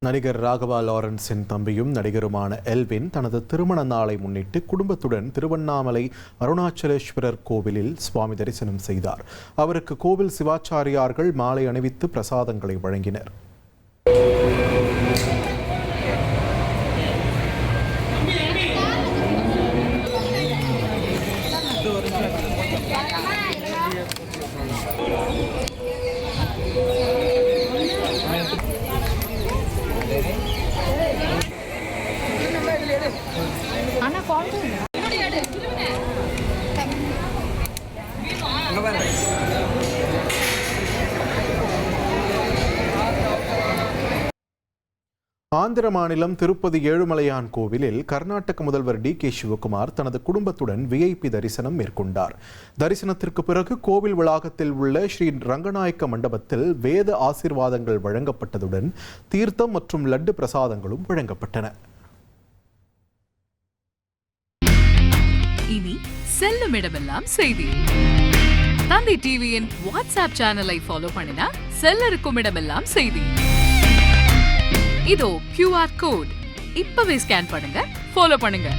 நடிகர் ராகவா லாரன்ஸின் தம்பியும் நடிகருமான எல்வின் தனது திருமண நாளை முன்னிட்டு குடும்பத்துடன் திருவண்ணாமலை அருணாச்சலேஸ்வரர் கோவிலில் சுவாமி தரிசனம் செய்தார். அவருக்கு கோவில் சிவாச்சாரியார்கள் மாலை அணிவித்து பிரசாதங்களை வழங்கினர். ஆந்திர மாநிலம் திருப்பதி ஏழுமலையான் கோவிலில் கர்நாடக முதல்வர் டி.கே. சிவகுமார் தனது குடும்பத்துடன் விஐபி தரிசனம் மேற்கொண்டார். தரிசனத்திற்கு பிறகு கோவில் வளாகத்தில் உள்ள ஸ்ரீ ரங்கநாயக்க மண்டபத்தில் வேத ஆசீர்வாதங்கள் வழங்கப்பட்டதுடன் தீர்த்தம் மற்றும் லட்டு பிரசாதங்களும் வழங்கப்பட்டன. இனி செல்லும் இடமெல்லாம் செய்தி. தந்தை டிவியின் வாட்ஸ்அப் சேனலை ஃபாலோ பண்ணினா செல்லருக்கும் இடமெல்லாம் செய்தி. இதோ QR கோட் இப்பவே ஸ்கேன் பண்ணுங்க, ஃபாலோ பண்ணுங்க.